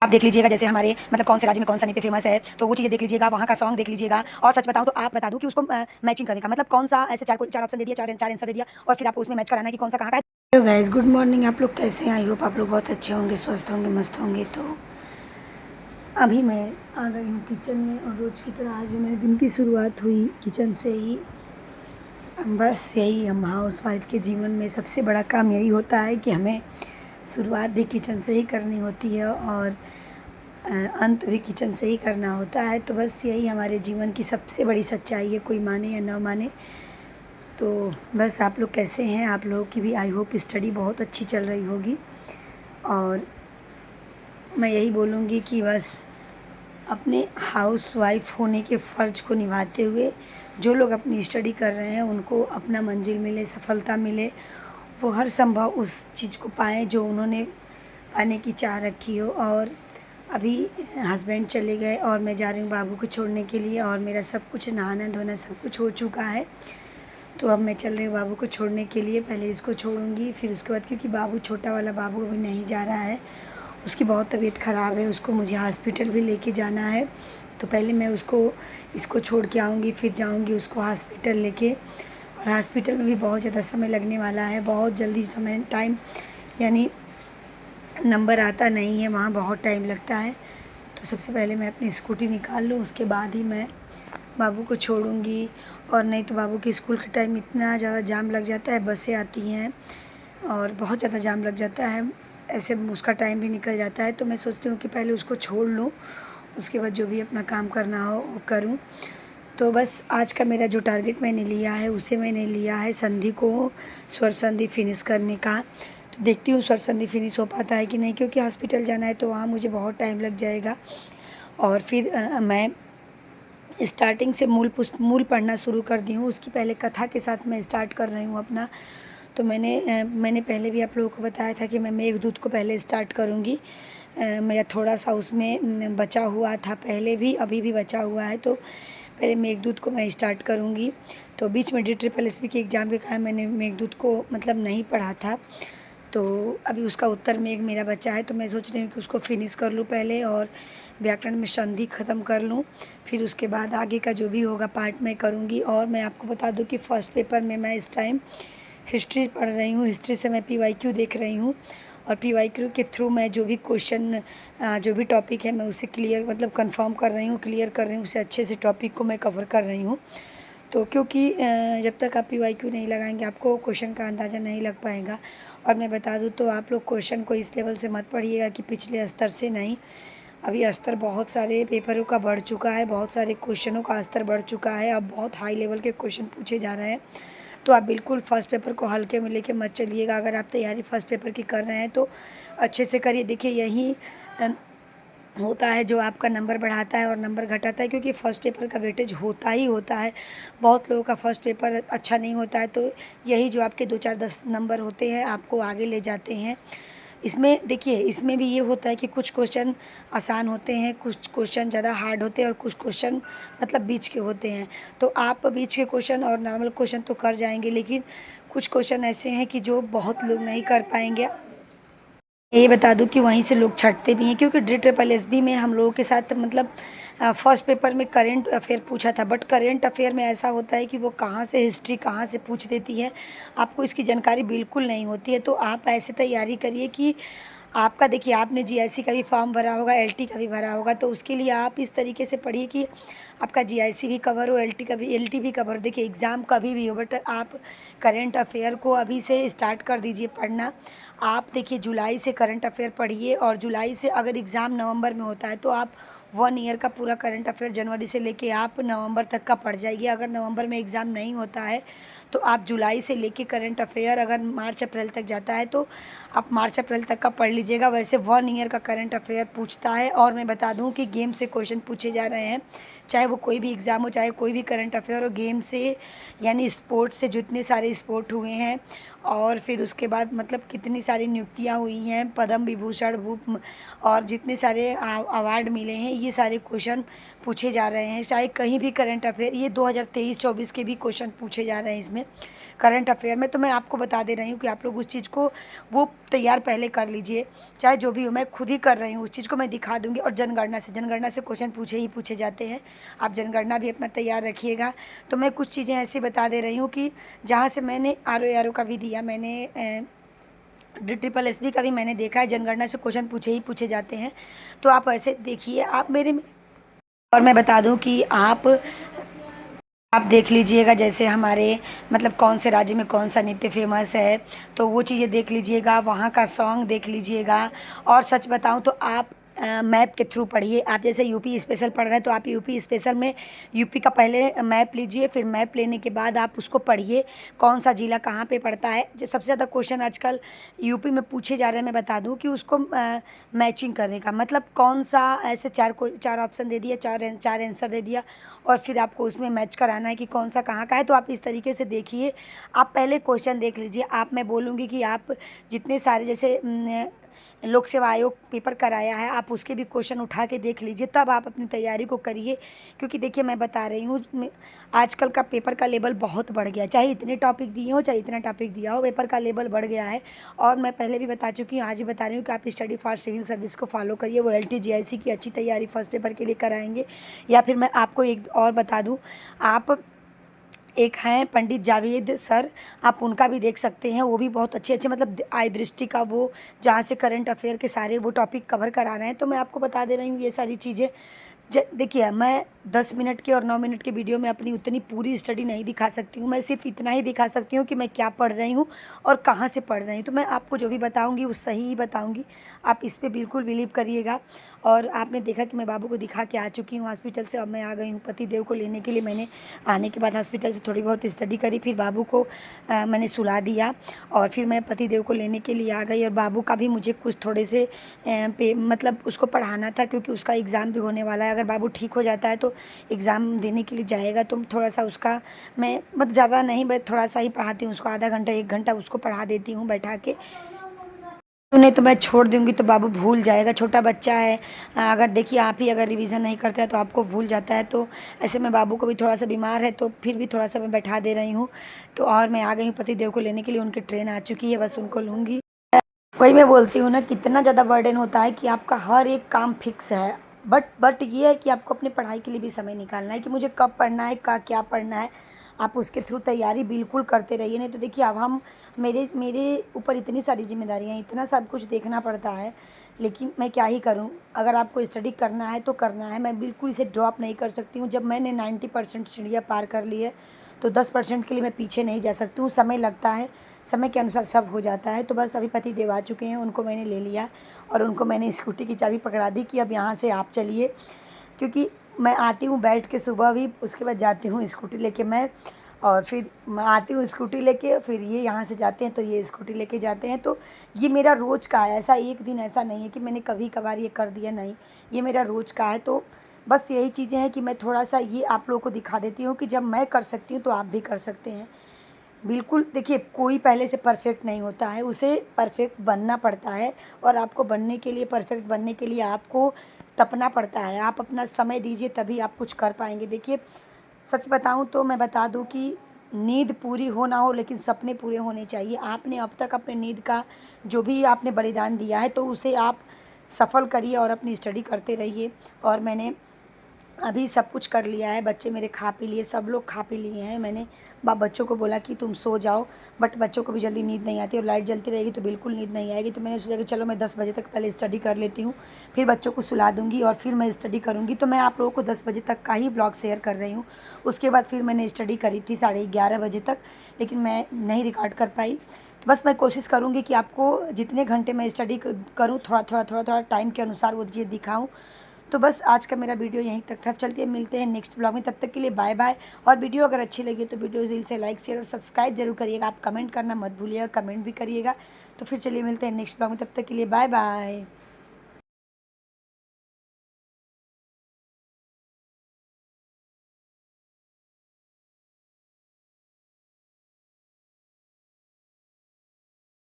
आप देख लीजिएगा जैसे हमारे मतलब कौन से राज्य में कौन सा नृत्य फेमस है, तो वो चीज़ें देख लीजिएगा, वहाँ का सॉन्ग देख लीजिएगा। और सच बताऊँ तो आप बता दूँ कि उसको मैचिंग करने का मतलब कौन सा ऐसे 4 ऑप्शन दे दिया, 4 आंसर दे दिया और फिर आपको उसमें मैच कराना है कि कौन सा कहाँ का है। Hello guys, good morning. आप लोग कैसे हैं? आई होप आप लोग बहुत अच्छे होंगे, स्वस्थ होंगे, मस्त होंगे। तो अभी मैं आ गई हूँ किचन में और रोज़ की तरह आज भी मेरे दिन की शुरुआत हुई किचन से ही। बस यही, हम हाउस वाइफ के जीवन में सबसे बड़ा काम यही होता है कि हमें शुरुआत भी किचन से ही करनी होती है और अंत भी किचन से ही करना होता है। तो बस यही हमारे जीवन की सबसे बड़ी सच्चाई है, कोई माने या ना माने। तो बस आप लोग कैसे हैं? आप लोगों की भी आई होप स्टडी बहुत अच्छी चल रही होगी। और मैं यही बोलूँगी कि बस अपने हाउसवाइफ होने के फ़र्ज़ को निभाते हुए जो लोग अपनी स्टडी कर रहे हैं उनको अपना मंजिल मिले, सफलता मिले, वो हर संभव उस चीज़ को पाएँ जो उन्होंने पाने की चाह रखी हो। और अभी हस्बैंड चले गए और मैं जा रही हूँ बाबू को छोड़ने के लिए और मेरा सब कुछ नहाना-धोना सब कुछ हो चुका है। तो अब मैं चल रही हूँ बाबू को छोड़ने के लिए। पहले इसको छोड़ूँगी, फिर उसके बाद, क्योंकि बाबू, छोटा वाला बाबू अभी नहीं जा रहा है, उसकी बहुत तबीयत ख़राब है, उसको मुझे हॉस्पिटल भी लेके जाना है। तो पहले मैं इसको छोड़ के आऊँगी, फिर जाऊँगी उसको हॉस्पिटल लेके। और हॉस्पिटल में भी बहुत ज़्यादा समय लगने वाला है, बहुत जल्दी समय टाइम यानी नंबर आता नहीं है, वहाँ बहुत टाइम लगता है। तो सबसे पहले मैं अपनी स्कूटी निकाल लूँ, उसके बाद ही मैं बाबू को छोड़ूँगी। और नहीं तो बाबू के स्कूल के टाइम इतना ज़्यादा जाम लग जाता है, बसें आती हैं और बहुत ज़्यादा जाम लग जाता है, ऐसे उसका टाइम भी निकल जाता है। तो मैं सोचती हूँ कि पहले उसको छोड़ लूँ, उसके बाद जो भी अपना काम करना हो वो करूँ। तो बस आज का मेरा जो टारगेट मैंने लिया है उसे मैंने लिया है संधि को, स्वर संधि फिनिश करने का। तो देखती हूँ स्वर संधि फिनिश हो पाता है कि नहीं, क्योंकि हॉस्पिटल जाना है तो वहाँ मुझे बहुत टाइम लग जाएगा। और फिर मैं स्टार्टिंग से मूल पढ़ना शुरू कर दी हूँ। उसकी पहले कथा के साथ मैं स्टार्ट कर रही हूँ अपना। तो मैंने पहले भी आप लोगों को बताया था कि मैं मेघदूत को पहले स्टार्ट करूँगी। मेरा थोड़ा सा उसमें बचा हुआ था, पहले भी अभी भी बचा हुआ है। तो पहले मेघदूत को मैं स्टार्ट करूँगी। तो बीच में DSSB के एग्ज़ाम के कारण मैंने मेघदूत को मतलब नहीं पढ़ा था। तो अभी उसका उत्तर मेघ मेरा बचा है, तो मैं सोच रही हूँ कि उसको फिनिश कर लूँ पहले और व्याकरण में संधि ख़त्म कर लूँ। फिर उसके बाद आगे का जो भी होगा पार्ट मैं करूँगी। और मैं आपको बता दूँ कि फ़र्स्ट पेपर में मैं इस टाइम हिस्ट्री पढ़ रही हूँ। हिस्ट्री से मैं PYQ देख रही हूँ और PYQ के थ्रू मैं जो भी क्वेश्चन जो भी टॉपिक है मैं उसे क्लियर मतलब कंफर्म कर रही हूँ, क्लियर कर रही हूँ, उसे अच्छे से टॉपिक को मैं कवर कर रही हूँ। तो क्योंकि जब तक आप PYQ नहीं लगाएंगे आपको क्वेश्चन का अंदाज़ा नहीं लग पाएगा। और मैं बता दूँ तो आप लोग क्वेश्चन को इस लेवल से मत पढ़िएगा कि पिछले स्तर से, नहीं। अभी स्तर बहुत सारे पेपरों का बढ़ चुका है, बहुत सारे क्वेश्चनों का स्तर बढ़ चुका है, अब बहुत हाई लेवल के क्वेश्चन पूछे जा रहे हैं। तो आप बिल्कुल फर्स्ट पेपर को हल्के में लेके मत चलिएगा। अगर आप तैयारी फर्स्ट पेपर की कर रहे हैं तो अच्छे से करिए। देखिए यही अ, होता है जो आपका नंबर बढ़ाता है और नंबर घटाता है, क्योंकि फ़र्स्ट पेपर का वेटेज होता ही होता है। बहुत लोगों का फ़र्स्ट पेपर अच्छा नहीं होता है, तो यही जो आपके 2 4 10 नंबर होते हैं आपको आगे ले जाते हैं। इसमें देखिए, इसमें भी ये होता है कि कुछ क्वेश्चन आसान होते हैं, कुछ क्वेश्चन ज़्यादा हार्ड होते हैं और कुछ क्वेश्चन मतलब बीच के होते हैं। तो आप बीच के क्वेश्चन और नॉर्मल क्वेश्चन तो कर जाएंगे, लेकिन कुछ क्वेश्चन ऐसे हैं कि जो बहुत लोग नहीं कर पाएंगे। ये बता दूं कि वहीं से लोग छँटते भी हैं, क्योंकि DSSB में हम लोगों के साथ मतलब फर्स्ट पेपर में करेंट अफेयर पूछा था, बट करेंट अफेयर में ऐसा होता है कि वो कहाँ से हिस्ट्री कहाँ से पूछ देती है, आपको इसकी जानकारी बिल्कुल नहीं होती है। तो आप ऐसे तैयारी करिए कि आपका, देखिए आपने GIC का भी फॉर्म भरा होगा, LT का भी भरा होगा, तो उसके लिए आप इस तरीके से पढ़िए कि आपका GIC भी कवर हो, LT भी कवर हो। देखिए एग्ज़ाम कभी भी हो, बट आप करेंट अफेयर को अभी से स्टार्ट कर दीजिए पढ़ना। आप देखिए जुलाई से करंट अफेयर पढ़िए और जुलाई से अगर एग्ज़ाम नवंबर में होता है तो आप 1 ईयर का पूरा करंट अफेयर जनवरी से लेके आप नवंबर तक का पढ़ जाइए। अगर नवंबर में एग्ज़ाम नहीं होता है तो आप जुलाई से लेके करंट अफेयर अगर मार्च अप्रैल तक जाता है तो आप मार्च अप्रैल तक का पढ़ लीजिएगा। वैसे 1 ईयर का करंट अफेयर पूछता है। और मैं बता दूं कि गेम से क्वेश्चन पूछे जा रहे हैं, चाहे वो कोई भी एग्ज़ाम हो, चाहे कोई भी करंट अफेयर हो, गेम से यानी स्पोर्ट्स से जितने सारे स्पोर्ट हुए हैं और फिर उसके बाद मतलब कितनी सारी नियुक्तियां हुई हैं, पद्म विभूषण और जितने सारे अवार्ड मिले हैं, ये सारे क्वेश्चन पूछे जा रहे हैं, चाहे कहीं भी करंट अफेयर, ये 2023-24 के भी क्वेश्चन पूछे जा रहे हैं इसमें करंट अफेयर में। तो मैं आपको बता दे रही हूँ कि आप लोग उस चीज़ को वो तैयार पहले कर लीजिए, चाहे जो भी हो, मैं खुद ही कर रही हूँ, उस चीज़ को मैं दिखा दूँगी। और जनगणना से क्वेश्चन पूछे ही पूछे जाते हैं, आप जनगणना भी अपना तैयार रखिएगा। तो मैं कुछ चीज़ें ऐसी बता दे रही हूँ कि जहाँ से मैंने RO का भी दिया, मैंने DSSS का भी मैंने देखा है, जनगणना से क्वेश्चन पूछे ही पूछे जाते हैं। तो आप ऐसे देखिए, आप मेरे और मैं बता दूं कि आप देख लीजिएगा, जैसे हमारे मतलब कौन से राज्य में कौन सा नृत्य फेमस है, तो वो चीज़ें देख लीजिएगा, वहाँ का सॉन्ग देख लीजिएगा। और सच बताऊं तो आप मैप के थ्रू पढ़िए। आप जैसे यूपी स्पेशल पढ़ रहे हैं तो आप यूपी स्पेशल में यूपी का पहले मैप लीजिए, फिर मैप लेने के बाद आप उसको पढ़िए, कौन सा जिला कहाँ पे पड़ता है। जो सबसे ज़्यादा क्वेश्चन आजकल यूपी में पूछे जा रहे हैं, मैं बता दूं कि उसको मैचिंग करने का मतलब कौन सा, ऐसे चार ऑप्शन दे दिया, चार आंसर दे दिया, और फिर आपको उसमें मैच कराना है कि कौन सा कहाँ का है। तो आप इस तरीके से देखिए, आप पहले क्वेश्चन देख लीजिए। मैं बोलूँगी कि आप जितने सारे जैसे लोक सेवा आयोग पेपर कराया है, आप उसके भी क्वेश्चन उठा के देख लीजिए, तब आप अपनी तैयारी को करिए। क्योंकि देखिए, मैं बता रही हूँ, आजकल का पेपर का लेवल बहुत बढ़ गया, चाहे इतने टॉपिक दिए हो चाहे इतना टॉपिक दिया हो, पेपर का लेवल बढ़ गया है। और मैं पहले भी बता चुकी हूँ, आज भी बता रही हूँ कि आप स्टडी फॉर सिविल सर्विस को फॉलो करिए। वो LTGIC की अच्छी तैयारी फर्स्ट पेपर के लिए कराएंगे। या फिर मैं आपको एक और बता दूँ, आप एक हैं पंडित जावेद सर, आप उनका भी देख सकते हैं, वो भी बहुत अच्छे अच्छे मतलब आय दृष्टि का, वो जहाँ से करंट अफेयर के सारे वो टॉपिक कवर करा रहे हैं। तो मैं आपको बता दे रही हूँ ये सारी चीज़ें। देखिए, मैं 10 मिनट के और 9 मिनट के वीडियो में अपनी उतनी पूरी स्टडी नहीं दिखा सकती हूँ, मैं सिर्फ इतना ही दिखा सकती हूँ कि मैं क्या पढ़ रही हूँ और कहाँ से पढ़ रही हूँ। तो मैं आपको जो भी बताऊँगी वो सही ही बताऊँगी, आप इस पे बिल्कुल बिलीव करिएगा। और आपने देखा कि मैं बाबू को दिखा के आ चुकी हूँ हॉस्पिटल से, अब मैं आ गई हूँ पति देव को लेने के लिए। मैंने आने के बाद हॉस्पिटल से थोड़ी बहुत स्टडी करी, फिर बाबू को मैंने सुला दिया और फिर मैं पति देव को लेने के लिए आ गई। और बाबू का भी मुझे कुछ थोड़े से मतलब उसको पढ़ाना था, क्योंकि उसका एग्ज़ाम भी होने वाला है। अगर बाबू ठीक हो जाता है तो एग्ज़ाम देने के लिए जाएगा, तो थोड़ा सा उसका मैं मतलब ज़्यादा नहीं, बस थोड़ा सा ही पढ़ाती हूँ उसको, आधा घंटा 1 घंटा उसको पढ़ा देती हूँ बैठा के। नहीं तो मैं छोड़ दूँगी तो बाबू भूल जाएगा, छोटा बच्चा है। अगर देखिए, आप ही अगर रिवीजन नहीं करते हैं तो आपको भूल जाता है। तो ऐसे में बाबू को भी थोड़ा सा बीमार है, तो फिर भी थोड़ा सा मैं बैठा दे रही हूँ। तो और मैं आ गई हूँ पति देव को लेने के लिए, उनकी ट्रेन आ चुकी है, बस उनको लूँगी। वही मैं बोलती हूँ ना, कितना ज़्यादा बर्डन होता है कि आपका हर एक काम फिक्स है, बट ये है कि आपको अपनी पढ़ाई के लिए भी समय निकालना है कि मुझे कब पढ़ना है, का क्या पढ़ना है। आप उसके थ्रू तैयारी बिल्कुल करते रहिए। नहीं तो देखिए, अब हम मेरे ऊपर इतनी सारी जिम्मेदारियाँ हैं, इतना सब कुछ देखना पड़ता है, लेकिन मैं क्या ही करूँ। अगर आपको स्टडी करना है तो करना है, मैं बिल्कुल इसे ड्रॉप नहीं कर सकती हूँ। जब मैंने 90% सीढ़ियाँ पार कर ली है तो 10% के लिए मैं पीछे नहीं जा सकती हूँ। समय लगता है, समय के अनुसार सब हो जाता है। तो बस अभी पति देव आ चुके हैं, उनको मैंने ले लिया और उनको मैंने स्कूटी की चाबी पकड़ा दी कि अब यहाँ से आप चलिए। क्योंकि मैं आती हूँ बैठ के सुबह भी, उसके बाद जाती हूँ स्कूटी लेके मैं, और फिर मैं आती हूँ स्कूटी लेके, फिर ये यहाँ से जाते हैं तो ये स्कूटी लेके जाते हैं। तो ये मेरा रोज़ का है, ऐसा एक दिन ऐसा नहीं है कि मैंने कभी कभार ये कर दिया, नहीं, ये मेरा रोज़ का है। तो बस यही चीज़ें हैं कि मैं थोड़ा सा ये आप लोगों को दिखा देती हूँ कि जब मैं कर सकती हूँ तो आप भी कर सकते हैं। बिल्कुल, देखिए, कोई पहले से परफेक्ट नहीं होता है, उसे परफेक्ट बनना पड़ता है। और आपको बनने के लिए, परफेक्ट बनने के लिए आपको तपना पड़ता है। आप अपना समय दीजिए, तभी आप कुछ कर पाएंगे। देखिए, सच बताऊं तो मैं बता दूं कि नींद पूरी हो ना हो, लेकिन सपने पूरे होने चाहिए। आपने अब तक अपने नींद का जो भी आपने बलिदान दिया है, तो उसे आप सफल करिए और अपनी स्टडी करते रहिए। और मैंने अभी सब कुछ कर लिया है, बच्चे मेरे खा पी लिए, सब लोग खा पी लिए हैं। मैंने बच्चों को बोला कि तुम सो जाओ, बट बच्चों को भी जल्दी नींद नहीं आती, और लाइट जलती रहेगी तो बिल्कुल नींद नहीं आएगी। तो मैंने सोचा कि चलो मैं 10 बजे तक पहले स्टडी कर लेती हूँ, फिर बच्चों को सुला दूँगी और फिर मैं स्टडी करूँगी। तो मैं आप लोगों को 10 बजे तक का ही ब्लॉग शेयर कर रही हूँ। उसके बाद फिर मैंने स्टडी करी थी 11:30 बजे तक, लेकिन मैं नहीं रिकॉर्ड कर पाई। तो बस मैं कोशिश करूँगी कि आपको जितने घंटे मैं स्टडी करूँ, थोड़ा टाइम के अनुसार वो चीज़ दिखाऊँ। तो बस आज का मेरा वीडियो यहीं तक था। चलते हैं, मिलते हैं नेक्स्ट ब्लॉग में, तब तक के लिए बाय बाय। और वीडियो अगर अच्छी लगी तो वीडियो दिल से लाइक, शेयर और सब्सक्राइब जरूर करिएगा। आप कमेंट करना मत भूलिएगा, कमेंट भी करिएगा। तो फिर चलिए मिलते हैं नेक्स्ट ब्लॉग में, तब तक के लिए बाय बाय।